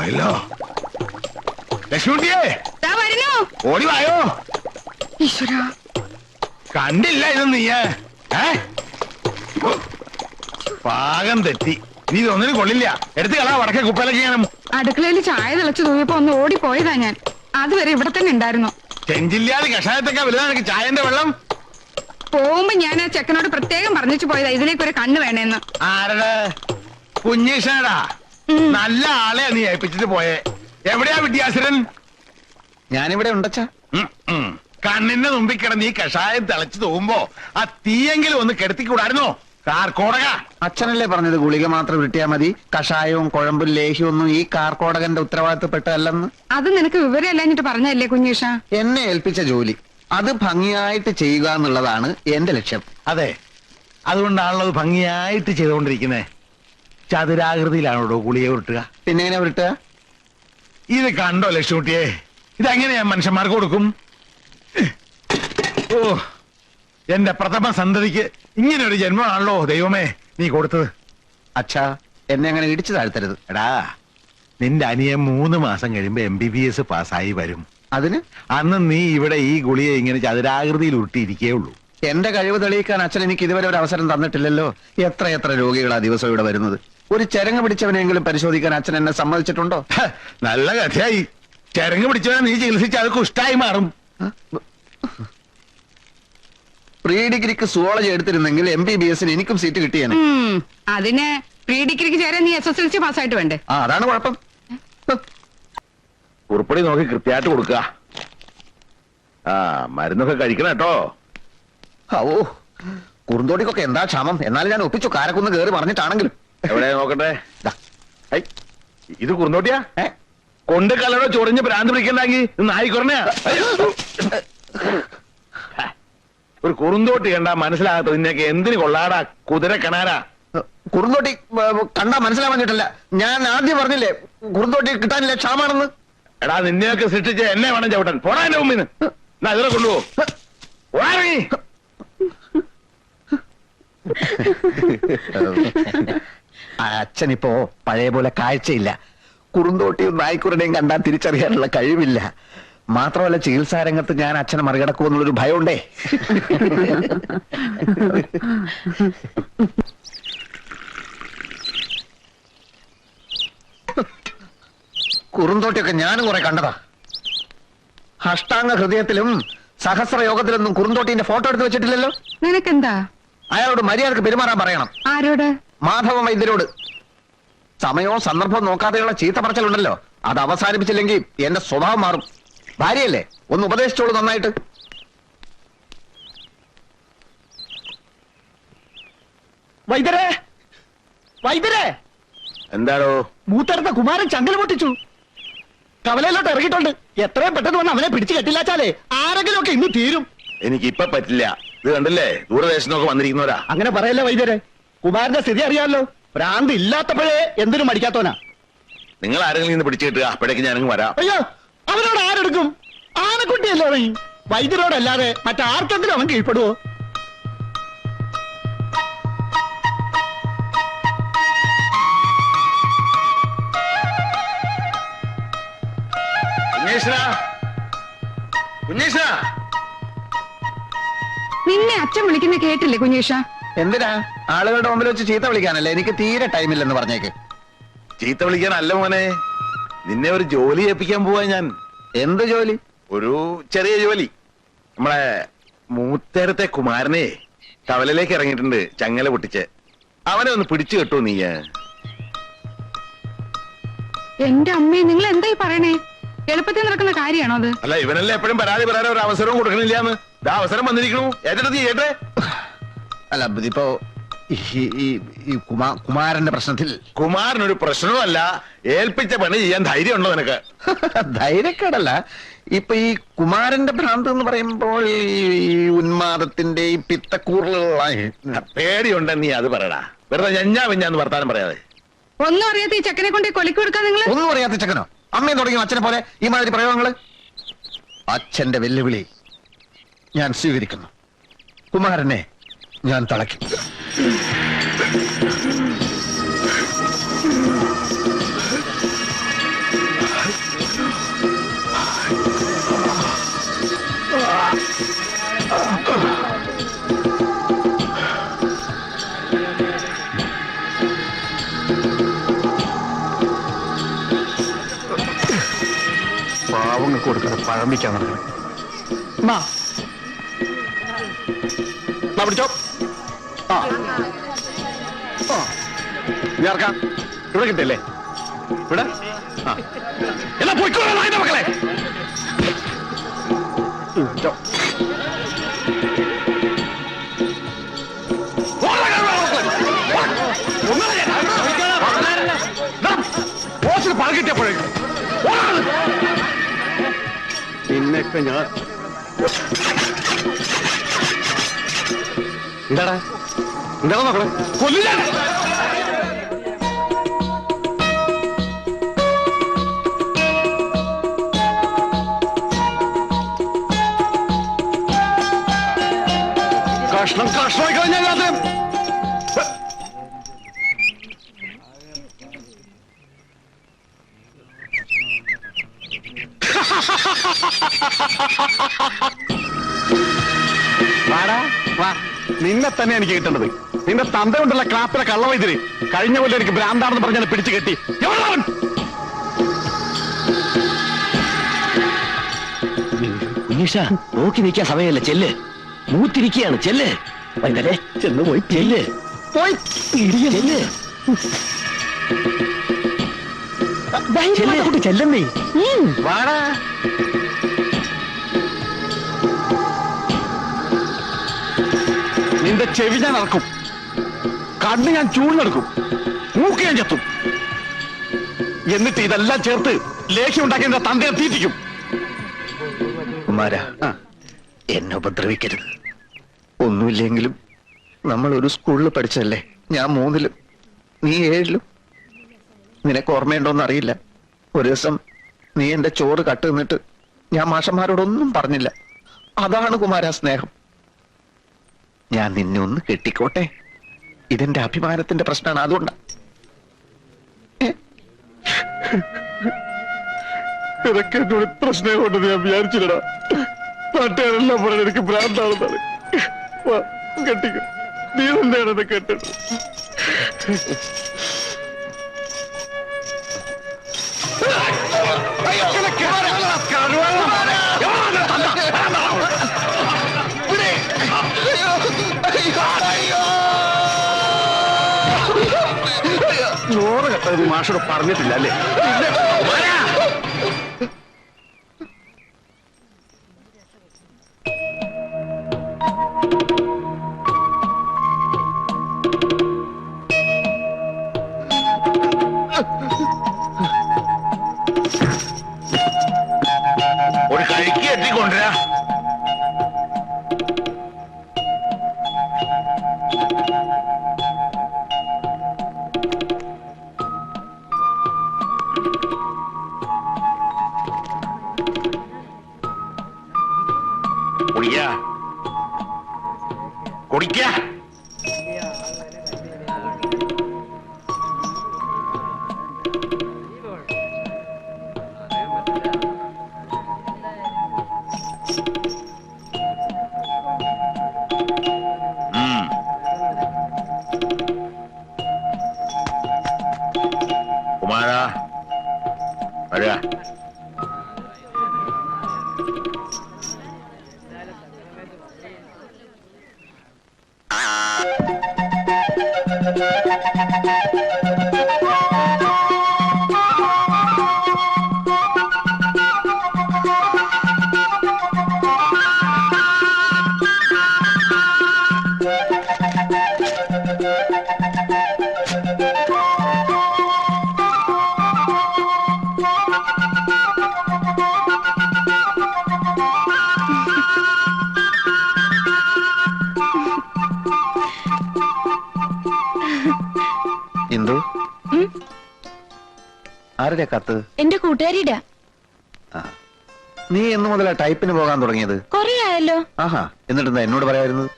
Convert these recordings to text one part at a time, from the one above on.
പോയല്ലോ. ലക്ഷ്മിയെ ഓടി വായോ. കണ്ടില്ല ഇത് നീയ് പാകം തെറ്റി. നീ ഇതൊന്നിനും കൊള്ളില്ല. എടുത്ത് കളാ വടക്കേ കുപ്പയിലേക്ക് ചെയ്യണം. അടുക്കളയിൽ ചായ തിളച്ചു തൂങ്ങിയപ്പോ ഒന്ന് ഓടിപ്പോയതാ ഞാൻ. അതുവരെ ഇവിടെ തന്നെ ഉണ്ടായിരുന്നു. ചെഞ്ചില്ലാതെ കഷായത്തൊക്കെ വലുതാണ് ചായന്റെ വെള്ളം. പോകുമ്പോ ഞാൻ ആ ചെക്കനോട് പ്രത്യേകം പറഞ്ഞിച്ചു പോയതാ ഇതിലേക്ക് ഒരു കണ്ണ് വേണേന്ന്. ആരുടെ? കുഞ്ഞീഷടാ. നല്ല ആളെ നീ ഏൽപ്പിച്ചിട്ട് പോയേ. എവിടെയാ വിദ്യാസുരൻ? ഞാനിവിടെ ഉണ്ടച്ചാ. കണ്ണിന്റെ മുമ്പിൽ കിടന്ന് ഈ കഷായം തിളച്ചു തോകുമ്പോ ആ തീയെങ്കിലും ഒന്ന് കെടുത്തിക്കൂടായിരുന്നോ? കാർക്കോടക. അച്ഛനല്ലേ പറഞ്ഞത് ഗുളിക മാത്രം കിട്ടിയാ മതി, കഷായവും കുഴമ്പും ലേഹ്യവും ഒന്നും ഈ കാർക്കോടകന്റെ ഉത്തരവാദിത്തപ്പെട്ടതല്ലെന്ന്. അത് നിനക്ക് വിവരമല്ലാഞ്ഞിട്ട് പറഞ്ഞല്ലേ കുഞ്ഞീഷ? എന്നെ ഏൽപ്പിച്ച ജോലി അത് ഭംഗിയായിട്ട് ചെയ്യുക എന്നുള്ളതാണ് എന്റെ ലക്ഷ്യം. അതെ, അതുകൊണ്ടാണല്ലോ അത് ഭംഗിയായിട്ട് ചെയ്തുകൊണ്ടിരിക്കുന്നേ. ചതുരാകൃതിയിലാണോ ഗുളിക ഉരുട്ടുക? പിന്നെ എങ്ങനെ ഉരുട്ടുക? ഇത് കണ്ടോ ലക്ഷ്മിയെ, ഇതെങ്ങനെയാ മനുഷ്യന്മാർക്ക് കൊടുക്കും? ഓ, എന്റെ പ്രഥമ സന്തതിക്ക് ഇങ്ങനെ ഒരു ജന്മമാണല്ലോ ദൈവമേ നീ കൊടുത്തത്. അച്ഛാ, എന്നെ അങ്ങനെ ഇടിച്ചു താഴ്ത്തരുത്. എടാ, നിന്റെ അനിയൻ 3 മാസം കഴിയുമ്പോ MBBS പാസ്സായി വരും. അതിന് അന്ന് നീ ഇവിടെ ഈ ഗുളിയെ ഇങ്ങനെ ചതുരാകൃതിയിൽ ഉരുട്ടിയിരിക്കേ ഉള്ളൂ. എന്റെ കഴിവ് തെളിയിക്കാൻ അച്ഛൻ എനിക്ക് ഇതുവരെ ഒരു അവസരം തന്നിട്ടില്ലല്ലോ. എത്ര രോഗികളാ ദിവസം ഇവിടെ വരുന്നത്. ഒരു ചരങ്ങ് പിടിച്ചവനെങ്കിലും പരിശോധിക്കാൻ അച്ഛൻ എന്നെ സമ്മതിച്ചിട്ടുണ്ടോ? നല്ല കഥയായി. ചരങ്ങ് പിടിച്ചവനെ നീ ചികിത്സിച്ച് അത് കുഷ്ടായി മാറും. പ്രീ ഡിഗ്രിക്ക് സുവോളജി എടുത്തിരുന്നെങ്കിൽ MBBSന് എനിക്കും സീറ്റ് കിട്ടിയാണ്. അതിന് പ്രീ ഡിഗ്രിക്ക് ചേരാൻ നീ SSLC പാസ്സായിട്ട് വേണ്ടേ? അതാണ് കുഴപ്പം. ഉറുപ്പടി നോക്കി കൃത്യമായിട്ട് കൊടുക്കുക. മരുന്നൊക്കെ കഴിക്കണം കേട്ടോ. ഓ, കുറുന്തോടിക്കൊക്കെ എന്താ ക്ഷാമം. എന്നാലും ഞാൻ ഒപ്പിച്ചു, കാരക്കുന്ന് കേറി പറഞ്ഞിട്ടാണെങ്കിലും. എവിടെ നോക്കട്ടെ. ഇത് കുറുന്തോട്ടിയാ? കൊണ്ട് കലടോ ചൊറിഞ്ഞ് ഭ്രാന്ത് പിടിക്കണ്ടെങ്കിൽ നായിക്കൊറണയാ. ഒരു കുറുന്തോട്ടി കണ്ടാ മനസ്സിലാകത്ത നിന്നൊക്കെ എന്തിനു കൊള്ളാടാ കുതിര കണാരാ. കുറുന്തോട്ടി കണ്ടാ മനസ്സിലാവാഞ്ഞിട്ടല്ല, ഞാൻ ആദ്യം പറഞ്ഞില്ലേ കുറുന്തോട്ടി കിട്ടാനില്ല, ക്ഷാമാണെന്ന്. എടാ, നിന്നെയൊക്കെ സൃഷ്ടിച്ച് എന്നെ വേണം ചവിട്ടാൻ. പോടാ എന്റെ മുമ്പിന്ന്. എന്നാ ഇതിനെ കൊണ്ടുപോ. അച്ഛനിപ്പോ പഴയ പോലെ കാഴ്ചയില്ല. കുറുന്തോട്ടിയും നായ്ക്കുരുടെയും കണ്ടാൽ തിരിച്ചറിയാനുള്ള കഴിവില്ല. മാത്രമല്ല, ചികിത്സാ രംഗത്ത് ഞാൻ അച്ഛനെ മറികടക്കുമെന്നുള്ളൊരു ഭയമുണ്ടേ. കുറുന്തോട്ടിയൊക്കെ ഞാനും കുറെ കണ്ടതാ. അഷ്ടാംഗ ഹൃദയത്തിലും സഹസ്രയോഗത്തിലൊന്നും കുറുന്തോട്ടിന്റെ ഫോട്ടോ എടുത്ത് വെച്ചിട്ടില്ലല്ലോ. നിനക്കെന്താ? അയാളോട് മര്യാദക്ക് പെരുമാറാൻ പറയണം. ആരോട്? മാധവ വൈദ്യരോട്. സമയവും സന്ദർഭവും നോക്കാതെയുള്ള ചീത്ത പറച്ചിലുണ്ടല്ലോ, അത് അവസാനിപ്പിച്ചില്ലെങ്കിൽ എന്റെ സ്വഭാവം മാറും. ഭാര്യയല്ലേ, ഒന്ന് ഉപദേശിച്ചോളൂ നന്നായിട്ട്. വൈദ്യരെ, വൈദ്യരെ! എന്താണോ? മൂത്തടുത്ത കുമാരൻ ചങ്കല പൊട്ടിച്ചു. കവലയിലോട്ട് ഇറങ്ങിയിട്ടുണ്ട്. എത്രയും പെട്ടെന്ന് വന്ന് അവനെ പിടിച്ചു കെട്ടില്ലാച്ചാലേ ആരെങ്കിലും ഒക്കെ ഇന്ന് തീരും. എനിക്കിപ്പൊ പറ്റില്ല. ഇത് കണ്ടില്ലേ, ദൂരദേശത്തൊക്കെ വന്നിരിക്കുന്നവരാ. അങ്ങനെ പറയല്ലേ വൈദ്യരെ. കുമാരന്റെ സ്ഥിതി അറിയാമല്ലോ. ഭ്രാന്ത് ഇല്ലാത്തപ്പോഴേ എന്തിനും മടിക്കാത്തോനാ. നിങ്ങൾ ആരെങ്കിലും ഇന്ന് പിടിച്ചു കിട്ടുക, അപ്പോഴേക്ക് ഞാനങ്ങ് വരാം. അയ്യോ, അവനോട് ആരെടുക്കും? ആനക്കുട്ടിയല്ലേ അവൻ. വൈദ്യരോടല്ലാതെ മറ്റാർക്കെങ്കിലും അവൻ കീഴ്പ്പെടുവോ? നിന്നെ അച്ഛൻ വിളിക്കുന്ന കേട്ടില്ലേ കുഞ്ഞീഷ? എന്തിനാ? ആളുകളുടെ മുമ്പിൽ വെച്ച് ചീത്ത വിളിക്കാനല്ലേ. എനിക്ക് തീരെ ടൈമില്ലെന്ന് പറഞ്ഞേക്ക്. ചീത്ത വിളിക്കാനല്ല മോനെ, നിന്നെ ഒരു ജോലി ഏൽപ്പിക്കാൻ പോവാ ഞാൻ. എന്ത് ജോലി? ഒരു ചെറിയ ജോലി. നമ്മളെ മൂത്തേരത്തെ കുമാരനെ കവലയിലേക്ക് ഇറങ്ങിയിട്ടുണ്ട്, ചങ്ങല പൊട്ടിച്ച്. അവനെ ഒന്ന് പിടിച്ചു കെട്ടു നീ. എന്റെ അമ്മേ, നിങ്ങൾ എന്തായി പറയണേ? എളുപ്പത്തിൽ നടക്കുന്ന കാര്യമാണോ അത്? അല്ല, ഇവനല്ലേ എപ്പോഴും പരാതി പറയാൻ ഒരു അവസരവും കൊടുക്കണില്ലാന്ന്. ഇതാ അവസരം വന്നിരിക്കണു. ഏറ്റെടുത്ത് ചെയ്യട്ടെ. അല്ല, ഇതിപ്പോ കുമാരന്റെ പ്രശ്നത്തിൽ. കുമാരനൊരു പ്രശ്നവുമല്ല. ഏൽപ്പിച്ച പണി ചെയ്യാൻ ധൈര്യം ഉണ്ടോ നിനക്ക്? ധൈര്യക്കേടല്ല, ഇപ്പൊ ഈ കുമാരന്റെ ഭ്രാന്ത് എന്ന് പറയുമ്പോൾ ഈ ഉന്മാദത്തിന്റെ ഈ പിത്തക്കൂറുള്ള പേടിയുണ്ടെ നീ അത് പറയടാ. വെറുതെ ഞഞ്ഞാന്ന് വർത്താനം പറയാതെ. ഒന്നും അറിയാത്ത ഈ ചെക്കനെ കൊണ്ട് കൊലക്ക് കൊടുക്കാൻ നിങ്ങൾ. ഒന്നും അറിയാത്ത ചെക്കനോ? അമ്മയും തുടങ്ങിയ അച്ഛനെ പോലെ ഈ മാതിരി പ്രയോഗങ്ങള്. അച്ഛന്റെ വെല്ലുവിളി ഞാൻ സ്വീകരിക്കുന്നു. കുമാരനെ ഞാൻ തളയ്ക്കും. പാവങ്ങൾക്ക് കൊടുക്കുന്നത് പഴമ്പിക്കാൻ നടക്കണം. പിടിച്ചോ. ആ നീ ഇറക്കാം. ഇവിടെ കിട്ടല്ലേ? ഇവിടെ ആ എന്നാ പോയിക്കോളാം മക്കളെ. പഴം കിട്ടിയപ്പോഴേക്കും പിന്നൊക്കെ ഞാൻ എന്താടാ എന്താ നോക്കണേ? കൊല്ലില്ല. കഷ്ണം കഷ്ണമായി കഴിഞ്ഞാൽ അത് വാടാ വാ. നിന്നെ തന്നെ എനിക്ക് കിട്ടേണ്ടത്. നിന്റെ തന്ത കൊണ്ടുള്ള ക്ലാപ്പിലെ കള്ളവൈദ്യര് കഴിഞ്ഞ പോലെ എനിക്ക് ഭ്രാന്താണെന്ന് പറഞ്ഞാൽ പിടിച്ചു കെട്ടി. എവിടെയാവൻ? ഉണ്ണീഷ നോക്കി നിൽക്കാൻ സമയമല്ല, ചെല്ല്. മൂത്തിരിക്കുകയാണ്, ചെല്ല്. വൈകുന്നേരെ ചെന്ന് പോയി ചെല്ല്. പോയി ചെല്ല്. കുട്ടി ചെല്ലമ്മേ. വാടാ. നിന്റെ ചെവി ഞാൻ നടക്കും, കണ്ണ് ഞാൻ ചൂഴ്ന്നെടുക്കും, മൂക്ക് ഞാൻ ചെത്തും. എന്നിട്ട് ഇതെല്ലാം ചേർത്ത് ലേഖ്യം ഉണ്ടാക്കി എന്റെ തന്തയെ തീറ്റിക്കും. കുമാരാ, എന്നെ ഉപദ്രവിക്കരുത്. ഒന്നുമില്ലെങ്കിലും നമ്മൾ ഒരു സ്കൂളിൽ പഠിച്ചല്ലേ. ഞാൻ 3-ലും നീ 7-ലും. നിനക്ക് ഓർമ്മയുണ്ടോന്ന് അറിയില്ല. ഒരു ദിവസം നീ എന്റെ ചോറ് കട്ട് നിന്നിട്ട് ഞാൻ മാഷന്മാരോടൊന്നും പറഞ്ഞില്ല. അതാണ് കുമാരാ സ്നേഹം. ഞാൻ നിന്നെ ഒന്ന് കെട്ടിക്കോട്ടെ, ഇതെന്റെ അഭിമാനത്തിന്റെ പ്രശ്നമാണ്. അതുകൊണ്ടാ. ഇതൊക്കെ എന്നോട് ഇത്ര സ്നേഹമുണ്ടെന്ന് ഞാൻ വിചാരിച്ചില്ലടാ. നാട്ടുകാരെല്ലാം പറഞ്ഞ എനിക്ക് ഭ്രാന്താണെന്നാണ്. കെട്ടിക്കോ, നീ തന്നെയാണ് എന്നെ കെട്ടത്. ചോറ് കെട്ടത് മാഷോട് പറഞ്ഞിട്ടില്ല അല്ലേ? ഒരു കഴിക്ക് എത്തിക്കൊണ്ടുവരാ. കുടിക്ക കുടിക്ക. കുമാരാ വരിക. എന്തോ ആരുടെ കത്ത്? എന്റെ കൂട്ടുകാരിയുടെ. നീ എന്ന് മുതലാ ടൈപ്പിന് പോകാൻ തുടങ്ങിയത്? കൊറേ ആയല്ലോ. ആഹാ, എന്നിട്ടെന്താ എന്നോട് പറയാമായിരുന്നത്?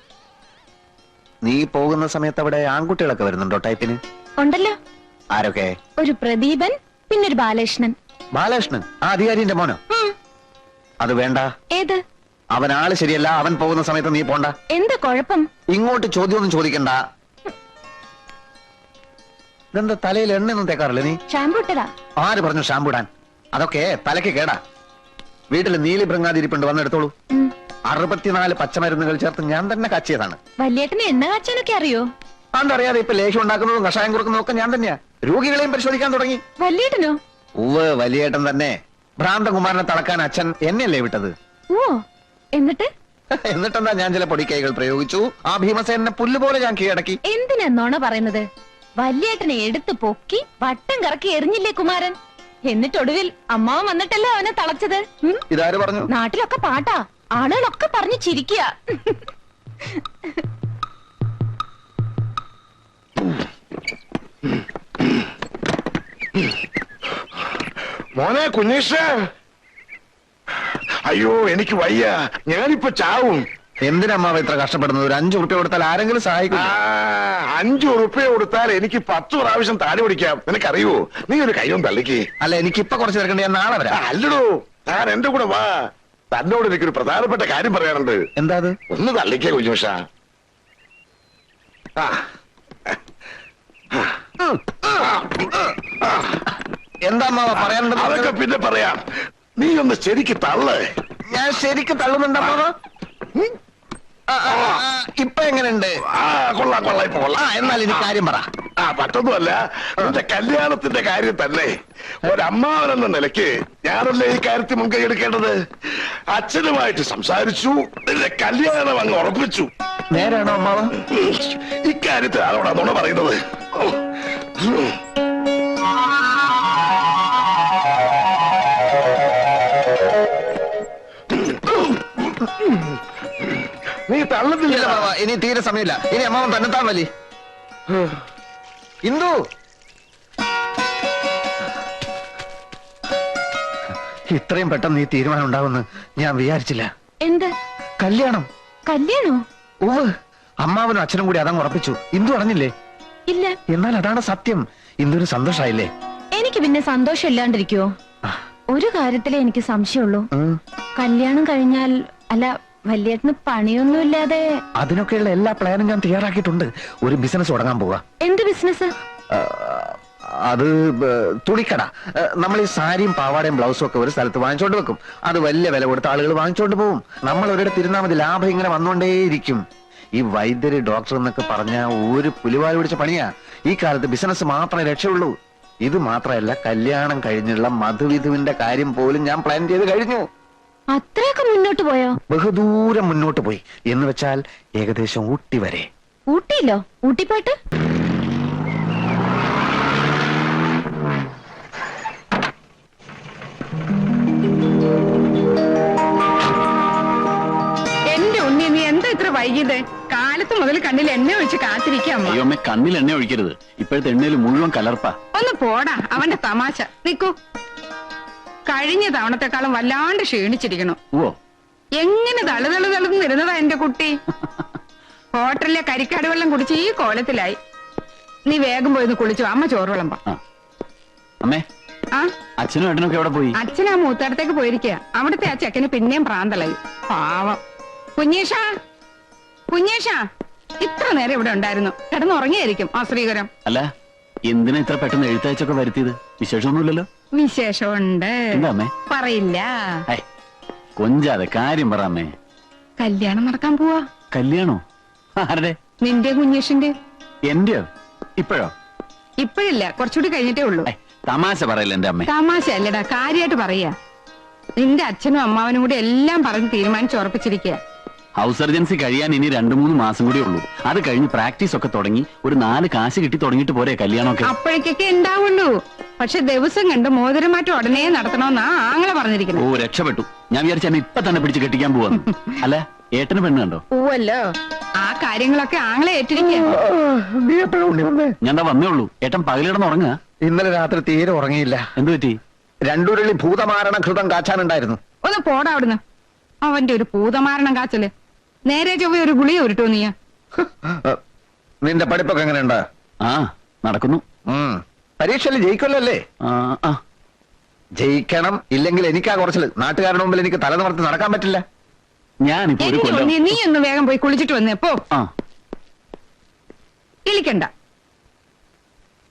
നീ പോകുന്ന സമയത്ത് അവിടെ ആൺകുട്ടികളൊക്കെ വരുന്നുണ്ടോ ടൈപ്പിന്? ഉണ്ടല്ലോ. ആരൊക്കെ? ഒരു പ്രദീപൻ, പിന്നൊരു ബാലകൃഷ്ണൻ. ബാലകൃഷ്ണൻ? ആ അധികാരിന്റെ മോനോ? അത് വേണ്ട. ഏത്? അവൻ ആള് ശരിയല്ല. അവൻ പോകുന്ന സമയത്ത് നീ പോണ്ട. എന്താ കുഴപ്പം? ഇങ്ങോട്ട് ചോദ്യമൊന്നും ചോദിക്കണ്ട. ഇതെന്താ തലയിൽ എണ്ണയൊന്നും തേക്കാറില്ല നീ? ഷാമ്പു ഇട്ടതാ. ആര് പറഞ്ഞു ഷാമ്പു ഇടാൻ? അതൊക്കെ തലയ്ക്ക് കേടാ. വീട്ടിൽ നീലി ബൃങ്ങാതിരിപ്പുണ്ട്, വന്നെടുത്തോളൂ. 64 പച്ചമരുന്നുകൾ ചേർത്ത് ഞാൻ തന്നെ കാച്ചിയതാണ്. വല്യേട്ടന് എണ്ണ കാച്ചാനൊക്കെ അറിയോ? അതറിയാതെ ഇപ്പൊ ലേഹ്യം ഉണ്ടാക്കുന്നതും കഷായം കൊടുക്കുന്നതും ഒക്കെ ഞാൻ തന്നെയാ. രോഗികളെയും പരിശോധിക്കാൻ തുടങ്ങി. വല്യേട്ടനോ? ഉവ്വ്, വലിയേട്ടൻ തന്നെ. ഭ്രാന്തകുമാരനെ തളക്കാൻ അച്ഛൻ എന്നെയല്ലേ വിട്ടത്? ഓ, എന്നിട്ട്? എന്നിട്ടെന്താ, ഞാൻ ചില പൊടിക്കൈകൾ പ്രയോഗിച്ചു. ആ ഭീമസേനെ പുല്ലുപോലെ ഞാൻ കീഴടക്കി. എന്തിനാ നോണ പറയുന്നത്? വല്യേട്ടനെ എടുത്തു പൊക്കി വട്ടം കറക്കി എറിഞ്ഞില്ലേ കുമാരൻ? എന്നിട്ടൊടുവിൽ അമ്മാവൻ വന്നിട്ടല്ലേ അവനെ തളച്ചത്. ഇതാര് പറഞ്ഞു? നാട്ടിലൊക്കെ പാട്ടാ, ആളുകളൊക്കെ പറഞ്ഞു ചിരിക്കുക. മോനെ കുഞ്ഞീഷ, അയ്യോ എനിക്ക് വയ്യ, ഞാനിപ്പോ ചാവും. എന്തിനമ്മാവ ഇത്ര കഷ്ടപ്പെടുന്നത്? ഒരു 5 ഉറുപ്പ്യ കൊടുത്താൽ ആരെങ്കിലും സഹായിക്കും. 5 ഉറുപ്പ്യ കൊടുത്താൽ എനിക്ക് 10 പ്രാവശ്യം താടി പിടിക്കാം. നിനക്കറിയോ? നീ ഒരു കൈയും തള്ളിക്ക്. അല്ല, എനിക്കിപ്പൊ കുറച്ച് തിരക്കണ്ട, ഞാൻ നാളെ വരാം. അല്ലടോ, താൻ എന്റെ കൂടെ വാ. തന്നോട് എനിക്കൊരു പ്രധാനപ്പെട്ട കാര്യം പറയാനുണ്ട്. എന്താ അത്? ഒന്ന് തള്ളിക്കേ കുഞ്ഞുഷ. എന്താ അമ്മാവ പറയാനുണ്ട്? അതൊക്കെ പിന്നെ പറയാം. നീ ഒന്ന് ശരിക്ക് തള്ള്. ഞാൻ ശരിക്കും തള്ളുന്നുണ്ട് അമ്മാവ. ഇപ്പൊ എങ്ങനെയുണ്ട്? കൊള്ളാം കൊള്ളാം, ഇപ്പൊ കൊള്ളാം. എന്നാൽ ഇനി കാര്യം പറ. മറ്റൊന്നുമല്ല, നിന്റെ കല്യാണത്തിന്റെ കാര്യം തന്നെ. ഒരമ്മാവനെന്ന നിലയ്ക്ക് ഞാനല്ലേ ഈ കാര്യത്തിൽ മുൻകൈ എടുക്കേണ്ടത്. അച്ഛനുമായിട്ട് സംസാരിച്ചു, നിന്റെ കല്യാണം അങ്ങ് ഉറപ്പിച്ചു. നേരാണോ അമ്മാവ? ഇക്കാര്യത്തിൽ ആരോടാ നുണ പറയുന്നത്? നീ തള്ളുന്നില്ല അമ്മാവ, ഇനി തീരെ സമയമില്ല. ഇനി അമ്മാവൻ തന്നെത്താൻ വലി. ഇന്ദു, ഇത്രയും പെട്ടെന്ന് ഈ തീരുമാനം ഉണ്ടാവുമെന്ന് ഞാൻ വിചാരിച്ചില്ല. എന്ത് കല്യാണം? കല്യാണോ? ഓവ്, അമ്മാവനും അച്ഛനും കൂടി അതങ്ങ് ഉറപ്പിച്ചു. ഇന്ദു അറിഞ്ഞില്ലേ? ഇല്ല. എന്നാൽ അതാണ് സത്യം. ഇന്ദുവിന് സന്തോഷായില്ലേ? എനിക്ക് പിന്നെ സന്തോഷം ഇല്ലാണ്ടിരിക്കുവോ? ഒരു കാര്യത്തിലേ എനിക്ക് സംശയമുള്ളൂ. കല്യാണം കഴിഞ്ഞാൽ, അല്ല വല്യേട്ടന് പണിയൊന്നുമില്ലാതെ. അതിനൊക്കെയുള്ള എല്ലാ പ്ലാനും ഞാൻ തയ്യാറാക്കിയിട്ടുണ്ട്. ഒരു ബിസിനസ് തുടങ്ങാൻ പോവാ. എന്ത് ബിസിനസ്? അത് തുണിക്കട. നമ്മൾ ഈ സാരിയും പാവാടയും ബ്ലൗസും ഒക്കെ ഒരു സ്ഥലത്ത് വാങ്ങിച്ചോണ്ട് വെക്കും. അത് വലിയ വില കൊടുത്ത ആളുകൾ വാങ്ങിച്ചോണ്ട് പോകും. നമ്മൾ ഒരിടത്ത് ഇരുന്നാൽ മതി, ലാഭം ഇങ്ങനെ വന്നുകൊണ്ടേയിരിക്കും. ഈ വൈദ്യര് ഡോക്ടർ എന്നൊക്കെ പറഞ്ഞ ഒരു പുലിവാല് പിടിച്ച പണിയാ. ഈ കാലത്ത് ബിസിനസ് മാത്രമേ രക്ഷയുള്ളൂ. ഇത് മാത്രമല്ല, കല്യാണം കഴിഞ്ഞുള്ള മധുവിധുവിന്റെ കാര്യം പോലും ഞാൻ പ്ലാൻ ചെയ്ത് കഴിഞ്ഞു. അത്രയൊക്കെ മുന്നോട്ട് പോയോ? ബഹുദൂരം മുന്നോട്ട് പോയി. എന്ന് വെച്ചാൽ ഏകദേശം ഊട്ടി വരെ. ഊട്ടിയില്ലോ? ഊട്ടി പോയിട്ട് എന്റെ ഉണ്ണി, നീ എന്താ ഇത്ര വൈകിയത്? കാലത്ത് മുതൽ കണ്ണിൽ എണ്ണ ഒഴിച്ച് കാത്തിരിക്കാം. അയ്യോ അമ്മ, കണ്ണിൽ എണ്ണ ഒഴിക്കരുത്. ഇപ്പോഴത്തെ എണ്ണയിൽ മുഴുവൻ കലർപ്പാ. ഒന്ന് പോടാ, അവന്റെ തമാശ. നിക്കൂ, കഴിഞ്ഞ തവണത്തെക്കാളും വല്ലാണ്ട് ക്ഷീണിച്ചിരിക്കണു. ഓ, എങ്ങനെ തളുതളുതളുന്നിരുന്നതാ എന്റെ കുട്ടി. ഹോട്ടലിലെ കരിക്കാട് വെള്ളം കുടിച്ച് ഈ കോലത്തിലായി. നീ വേഗം പോയി കുളിച്ചു, അമ്മ ചോറ് വിളമ്പ. അമ്മേ, ആ, അച്ഛനും ഏട്ടനൊക്കെ എവിടെ പോയി? അച്ഛൻ ആ മൂത്തടത്തേക്ക് പോയിരിക്കുക. അവിടുത്തെ ആ ചെക്കന് പിന്നെയും പ്രാന്തലായി. പാവം. കുഞ്ഞേഷാ, കുഞ്ഞേഷാ, ഇത്ര നേരം ഇവിടെ ഉണ്ടായിരുന്നു. കിടന്നുറങ്ങിയായിരിക്കും ആ ശ്രീകരം. അല്ല, എന്തിനാ ഇത്ര പെട്ടെന്ന് എഴുത്തയച്ചൊക്കെ വരുത്തിയത്? വിശേഷമൊന്നുമില്ലല്ലോ? വിശേഷമുണ്ട്, എന്താ അമ്മേ? പറയില്ല. കൊഞ്ചാതെ കാര്യം പറ അമ്മേ. കല്യാണം നടക്കാൻ പോവാ. കല്യാണോ? ആരുടെ? നിന്റെ കുഞ്ഞേഷിന്റെ. എന്റെയോ? ഇപ്പോഴോ? ഇപ്പോഴില്ല, കുറച്ചുകൂടി കഴിഞ്ഞിട്ടേ ഉള്ളൂ. തമാശ പറയില്ല എന്റെ അമ്മേ. തമാശ അല്ലടാ, കാര്യമായിട്ട് പറയാ. നിന്റെ അച്ഛനും അമ്മാവനും കൂടി എല്ലാം പറഞ്ഞ് തീരുമാനിച്ചുറപ്പിച്ചിരിക്കുക. ഹൗസ് സർജൻസി കഴിയാൻ ഇനി 2-3 മാസം കൂടി ഉള്ളൂ. അത് കഴിഞ്ഞ് പ്രാക്ടീസ് ഒക്കെ തുടങ്ങി ഒരു 4 കാശ് കിട്ടി തുടങ്ങിയിട്ട് പോരെ കല്യാണമൊക്കെ? അപ്പോഴേക്കൊക്കെ ഉണ്ടാവുള്ളൂ. പക്ഷെ ദിവസം കണ്ട് മോതിരമാറ്റം ഉടനെ നടത്തണമെന്നാ ആങ്ങളെ പറഞ്ഞിരിക്കുന്നത്. ഓ, രക്ഷപ്പെട്ടു. ഞാൻ വിചാരിച്ച എന്നെ ഇപ്പൊ തന്നെ പിടിച്ച് കെട്ടിക്കാൻ പോവാന്ന്. അല്ല, ഏട്ടന് പെണ്ണ് കണ്ടോ? പോവല്ലോ, ആ കാര്യങ്ങളൊക്കെ ആങ്ങളെ ഏറ്റിരിക്കുക. നീ എപ്പോഴും ഉണ്ണി വന്നേ? ഞാൻ എന്താ വന്നേ ഉള്ളൂ. ഏട്ടൻ പകലിടന്ന് ഉറങ്ങുക? ഇന്നലെ രാത്രി തീരെ ഉറങ്ങിയില്ല. എന്തു പറ്റി? 2 ഉരുളി ഭൂതമാരണ ഘൃതം കാച്ചാനുണ്ടായിരുന്നു. ഒന്ന് പോടാ അവിടുന്ന്. അവന്റെ ഒരു പൂതമാരണം കാച്ചല്. നേരെ ചൊവ്വ ഒരു ഗുളിക ഉരുട്ടോ നീ. നിന്റെ പഠിപ്പൊക്കെ എങ്ങനെയുണ്ട്? ആ, നടക്കുന്നു. പരീക്ഷയിൽ ജയിക്കല്ലേ? ജയിക്കണം, ഇല്ലെങ്കിൽ എനിക്കാ കുറച്ചില്. നാട്ടുകാരുടെ മുമ്പിൽ എനിക്ക് തല നിവർത്തി നടക്കാൻ പറ്റില്ല. ഞാനിപ്പോ ഒരു എന്റെ കൊല്ലം ഉണ്ണി, നീ ഒന്ന് വേഗം പോയി കുളിച്ചിട്ട് വന്നേ പോ. ആ ഇളിക്കണ്ട.